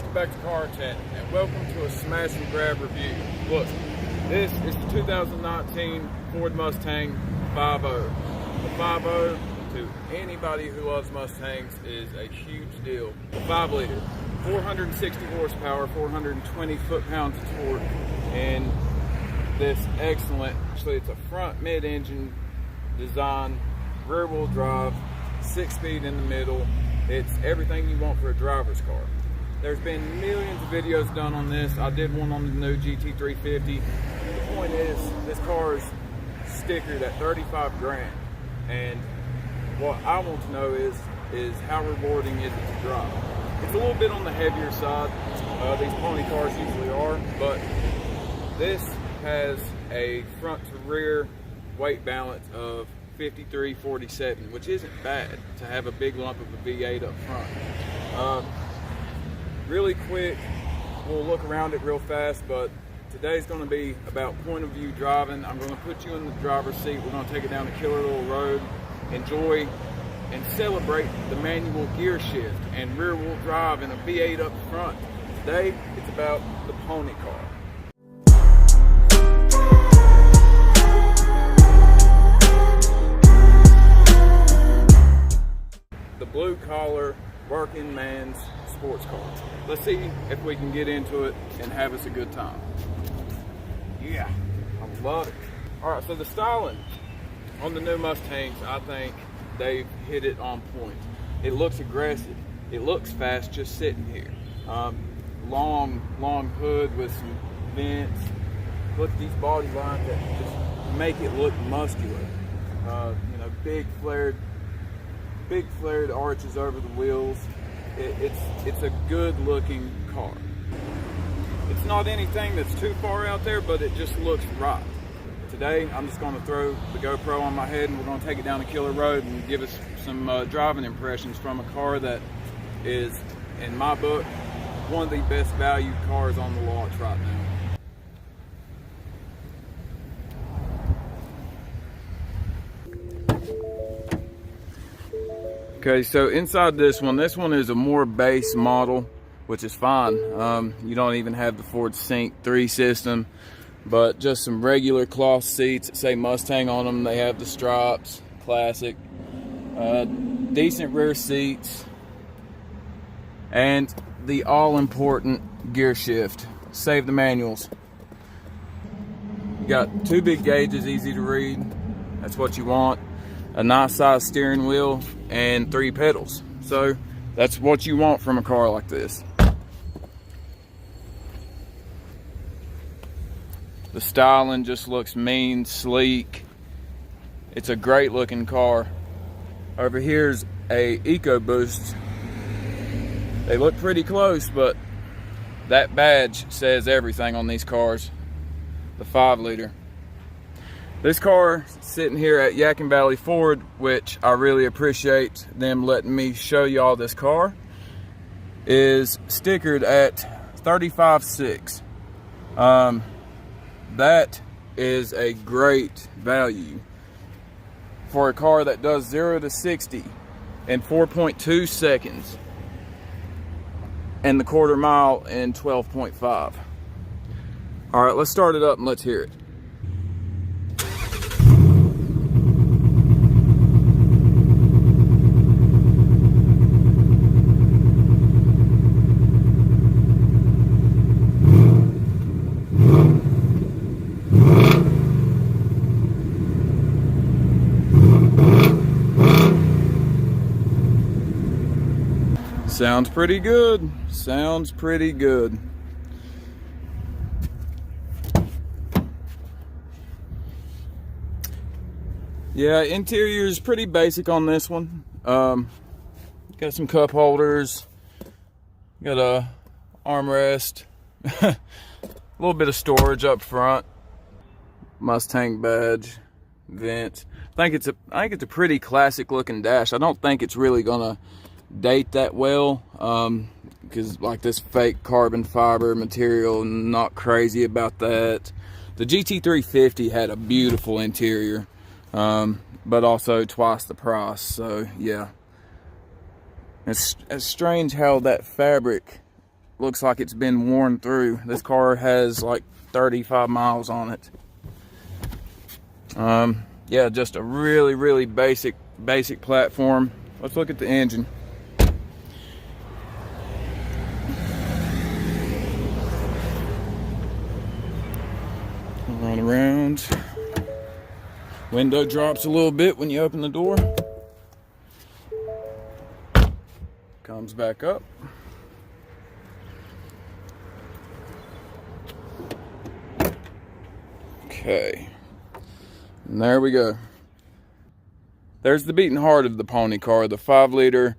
welcome back to Car Tent, and welcome to a smash and grab review. Look, this is the 2019 Ford Mustang 5.0. The 5.0, to anybody who loves Mustangs, is a huge deal. The 5-liter, 460 horsepower, 420 foot-pounds of torque, and this excellent, actually it's a front mid-engine design, rear-wheel drive, 6-speed in the middle. It's everything you want for a driver's car. There's been millions of videos done on this. I did one on the new GT 350. The point is, this car is stickered at 35 grand. And what I want to know is how rewarding is it to drive? It's a little bit on the heavier side. These pony cars usually are, but this has a front to rear weight balance of 53-47, which isn't bad to have a big lump of a V8 up front. Really quick, we'll look around it real fast, but today's going to be about point of view driving. I'm going to put you in the driver's seat. We're going to take it down a killer little road, enjoy and celebrate the manual gear shift and rear wheel drive and a V8 up front. Today, it's about the pony car. The blue collar working man's sports car. Let's see if we can get into it and have us a good time. Yeah, I love it. All right, so the styling on the new Mustangs, I think they've hit it on point. It looks aggressive. It looks fast just sitting here. Long hood with some vents. Look at these body lines that just make it look muscular. You know, big flared arches over the wheels. It's a good looking car. It's not anything that's too far out there, but it just looks right. Today, I'm just going to throw the GoPro on my head and we're going to take it down a killer road and give us some driving impressions from a car that is, in my book, one of the best valued cars on the lot right now. Okay, so inside this one is a more base model, which is fine. You don't even have the Ford Sync 3 system, but just some regular cloth seats that say Mustang on them. They have the stripes, classic. Decent rear seats, and the all-important gear shift. Save the manuals. You got 2 big gauges, easy to read. That's what you want. A nice size steering wheel and 3 pedals. So that's what you want from a car like this. The styling just looks mean, sleek. It's a great looking car. Over here's a EcoBoost. They look pretty close, but that badge says everything on these cars. The 5-liter. This car sitting here at Yadkin Valley Ford, which I really appreciate them letting me show y'all this car, is stickered at 35.6. That is a great value for a car that does 0 to 60 in 4.2 seconds and the quarter mile in 12.5. All right, let's start it up and let's hear it. Sounds pretty good. Sounds pretty good. Yeah, interior is pretty basic on this one. Got some cup holders. Got a armrest. A little bit of storage up front. Mustang badge. Vents. I think it's a pretty classic looking dash. I don't think it's really gonna date that well, because like this fake carbon fiber material, not crazy about that. The GT 350 had a beautiful interior, but also twice the price. So yeah, it's strange how that fabric looks like it's been worn through. This car has like 35 miles on it. Yeah, just a really basic platform. Let's look at the engine. Run around. Window drops a little bit when you open the door. Comes back up. Okay. And there we go. There's the beating heart of the pony car, the 5-liter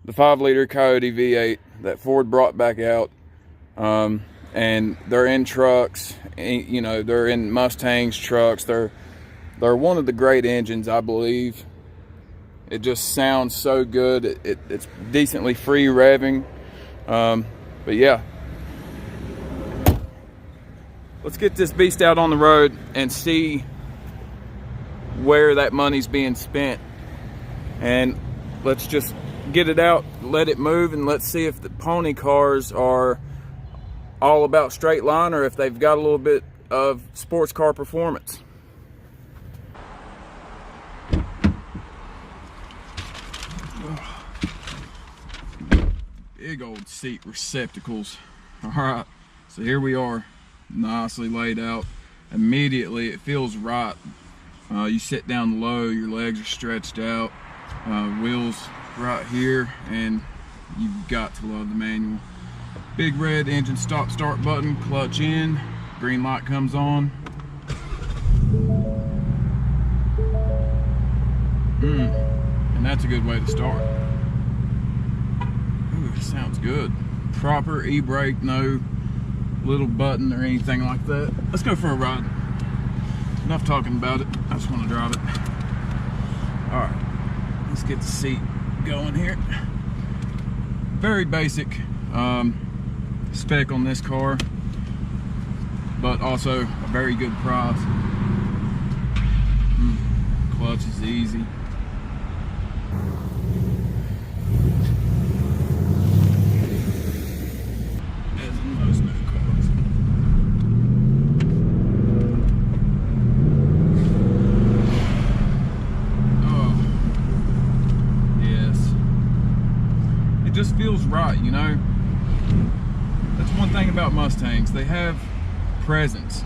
Coyote V8 that Ford brought back out. And they're in trucks, you know, they're in Mustangs, trucks. They're one of the great engines, I believe. It just sounds so good. It's decently free revving. But yeah, let's get this beast out on the road and see where that money's being spent. And let's just get it out, let it move, and let's see if the pony cars are all about straight line or if they've got a little bit of sports car performance. Big old seat receptacles. All right, so here we are, nicely laid out. Immediately it feels right. You sit down low, your legs are stretched out, wheels right here, and you've got to love the manual. Big red engine stop start button, clutch in, green light comes on. And that's a good way to start. Ooh, it sounds good. Proper e-brake, no little button or anything like that. Let's go for a ride. Enough talking about it, I just want to drive it. All right, let's get the seat going here. Very basic spec on this car, but also a very good price. Clutch is easy. As in most new cars. Oh, yes. It just feels right, you know? That's one thing about Mustangs. They have presence,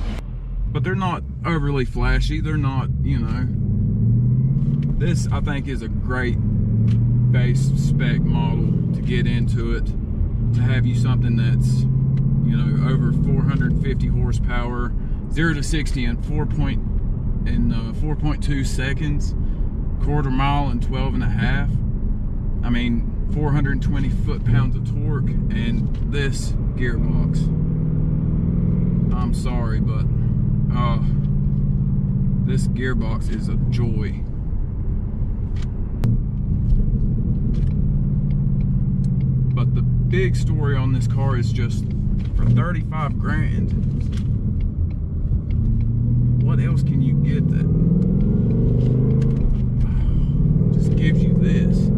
but they're not overly flashy. They're not, you know. This, I think, is a great base spec model to get into it. To have you something that's, you know, over 450 horsepower, 0 to 60 in 4.2 seconds, quarter mile in 12.5. I mean, 420 foot-pounds of torque, and this gearbox. I'm sorry, but this gearbox is a joy. But the big story on this car is just for 35 grand. What else can you get that just gives you this?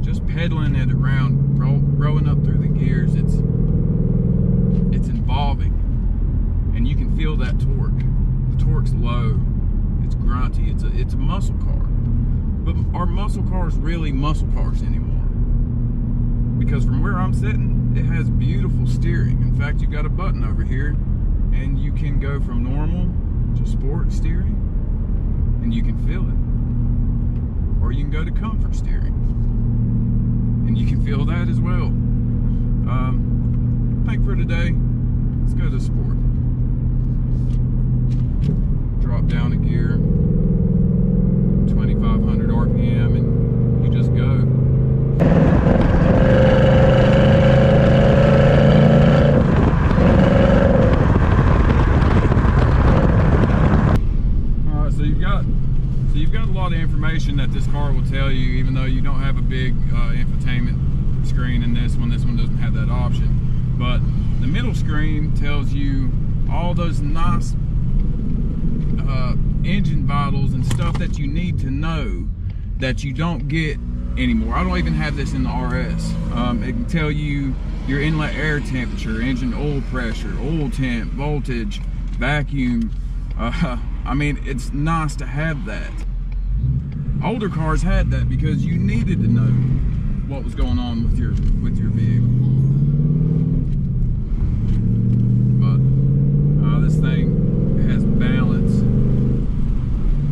Just pedaling it around, rolling up through the gears, it's involving, and you can feel that torque. The torque's low, it's grunty, it's a muscle car. But are muscle cars really muscle cars anymore? Because from where I'm sitting, it has beautiful steering. In fact, you've got a button over here, and you can go from normal to sport steering, and you can feel it. Or you can go to comfort steering, and you can feel that as well. I think for today, let's go to sport. Drop down a gear, 2,500 RPM, and you just go. So you've got a lot of information that this car will tell you, even though you don't have a big infotainment screen in this one. This one doesn't have that option. But the middle screen tells you all those nice engine vitals and stuff that you need to know that you don't get anymore. I don't even have this in the RS. It can tell you your inlet air temperature, engine oil pressure, oil temp, voltage, vacuum. I mean, it's nice to have that. Older cars had that because you needed to know what was going on with your vehicle. But this thing has balance.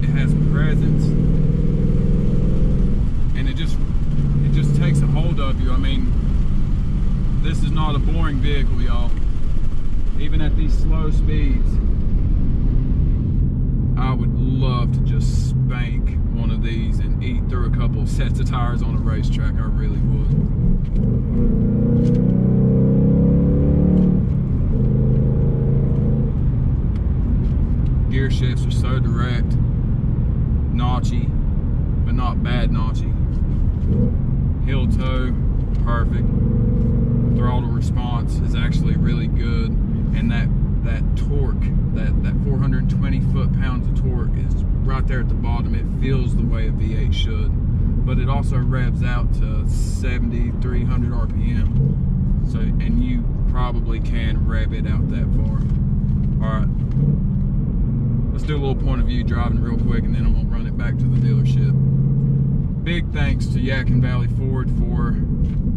It has presence, and it just takes a hold of you. I mean, this is not a boring vehicle, y'all. Even at these slow speeds, I would love to just spank one of these and eat through a couple of sets of tires on a racetrack. I really would. Gear shifts are so direct, notchy, but not bad notchy. Heel toe, perfect. Throttle response is actually really good, and that torque, that 420 foot-pounds of torque is right there at the bottom. It feels the way a V8 should, but it also revs out to 7,300 RPM. So, and you probably can rev it out that far. All right, let's do a little point of view driving real quick, and then I'm gonna run it back to the dealership. Big thanks to Yadkin Valley Ford for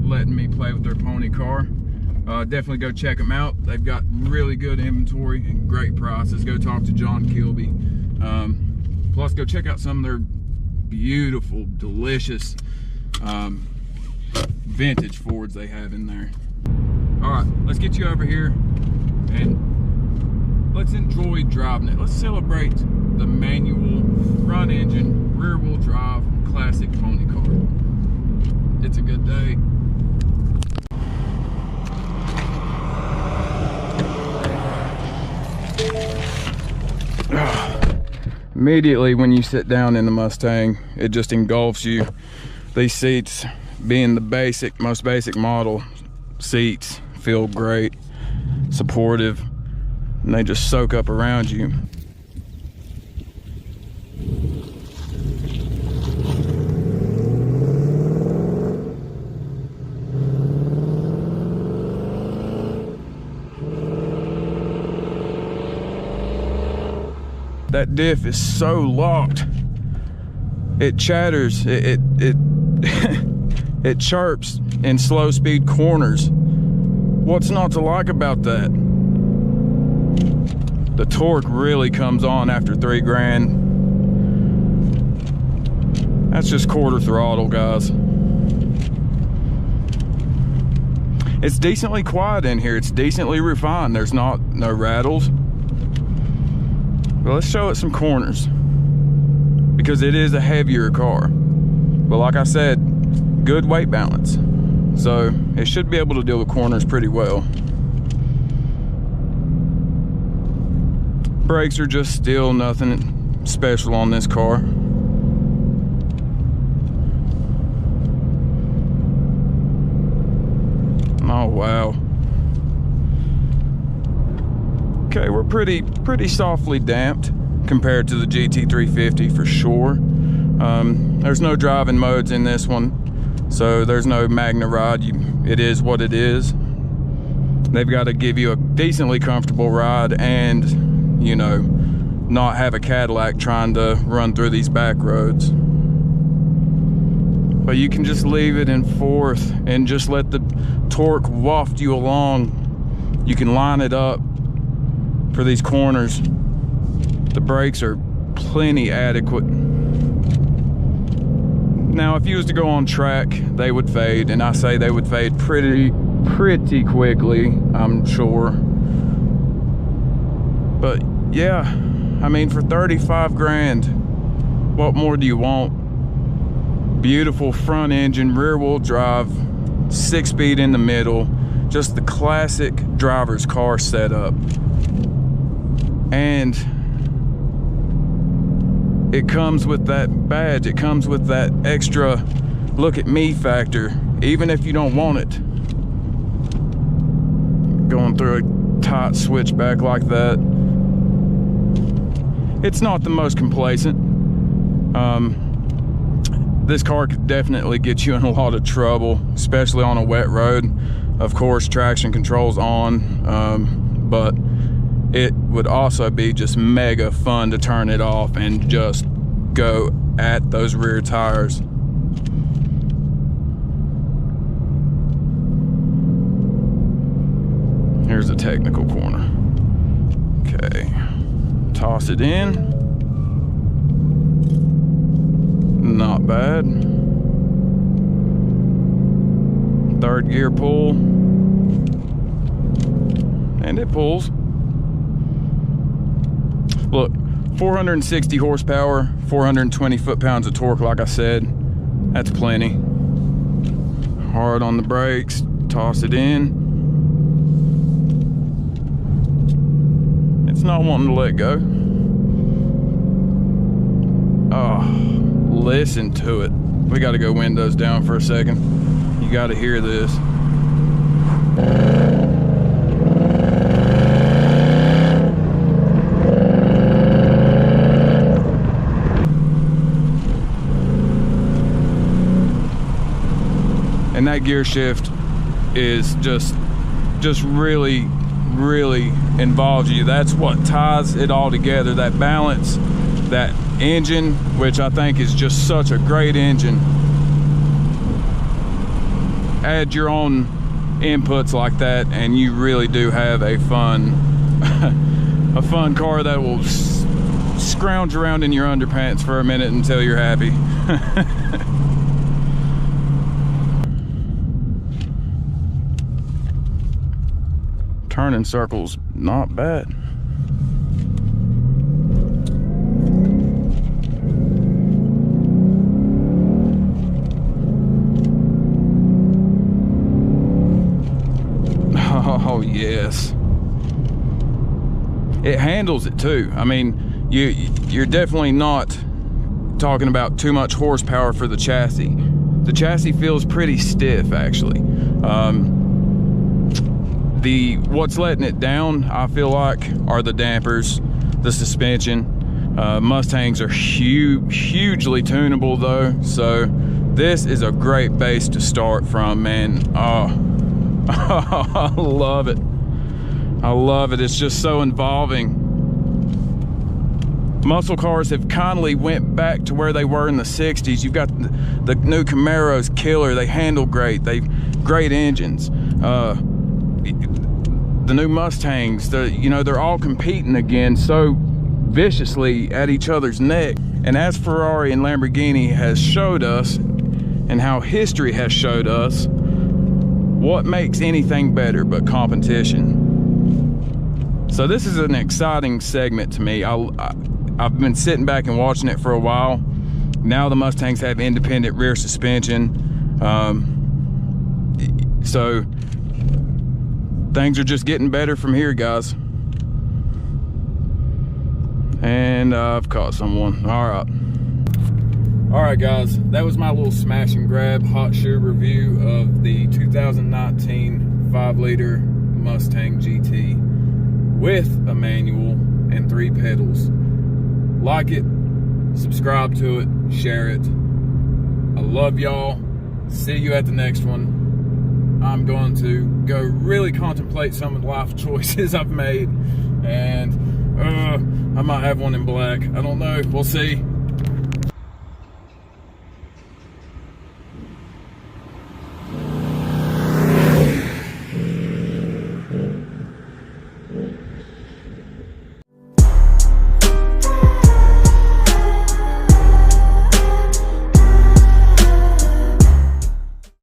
letting me play with their pony car. Definitely go check them out. They've got really good inventory and great prices. Go talk to John Kilby. Plus, go check out some of their beautiful, delicious vintage Fords they have in there. All right, let's get you over here and let's enjoy driving it. Let's celebrate the manual, front engine, rear wheel drive, classic pony car. It's a good day. Immediately when you sit down in the Mustang, it just engulfs you. These seats, being the most basic model seats, feel great, supportive, and they just soak up around you. That diff is so locked. It chatters, it chirps in slow speed corners. What's not to like about that? The torque really comes on after 3 grand. That's just quarter throttle, guys. It's decently quiet in here. It's decently refined. There's no rattles. But let's show it some corners, because it is a heavier car. But like I said, good weight balance. So it should be able to deal with corners pretty well. Brakes are just still nothing special on this car. Oh wow. Okay, we're pretty softly damped compared to the GT350 for sure. There's no driving modes in this one, so there's no Magna ride. It is what it is. They've got to give you a decently comfortable ride and, you know, not have a Cadillac trying to run through these back roads. But you can just leave it in fourth and just let the torque waft you along. You can line it up for these corners. The brakes are plenty adequate. Now, if you was to go on track, they would fade, and I say they would fade pretty quickly, I'm sure. But yeah, I mean, for 35 grand, what more do you want? Beautiful front engine, rear wheel drive, 6-speed in the middle, just the classic driver's car setup. And it comes with that badge, it comes with that extra look at me factor, even if you don't want it. Going through a tight switchback like that, it's not the most complacent. this car could definitely get you in a lot of trouble, especially on a wet road. Of course, traction control's on, but it would also be just mega fun to turn it off and just go at those rear tires. Here's a technical corner. Okay, toss it in. Not bad. Third gear pull. And it pulls. Look, 460 horsepower, 420 foot-pounds of torque, like I said. That's plenty. Hard on the brakes, toss it in. It's not wanting to let go. Oh, listen to it. We got to go windows down for a second. You got to hear this. And that gear shift is just really involves you. That's what ties it all together. That balance, that engine, which I think is just such a great engine. Add your own inputs like that and you really do have a fun a fun car that will scrounge around in your underpants for a minute until you're happy. Turning circles, not bad. Oh yes, it handles it too. I mean, you're definitely not talking about too much horsepower for the chassis. The chassis feels pretty stiff actually. What's letting it down, I feel like, are the dampers, the suspension. Mustangs are hugely tunable though, so this is a great base to start from, man. Oh, I love it. I love it. It's just so involving. Muscle cars have kindly went back to where they were in the 60s. You've got the new Camaros, killer. They handle great. They've great engines. The new Mustangs, they're all competing again so viciously at each other's neck. And as Ferrari and Lamborghini has showed us, and how history has showed us, what makes anything better but competition? So this is an exciting segment to me. I've been sitting back and watching it for a while. Now the Mustangs have independent rear suspension. So things are just getting better from here, guys. And I've caught someone. All right, guys, that was my little smash and grab hot shoe review of the 2019 5-liter Mustang GT with a manual and 3 pedals. Like it, subscribe to it, share it. I love y'all. See you at the next one. I'm going to go really contemplate some of the life choices I've made, and I might have one in black. I don't know. We'll see.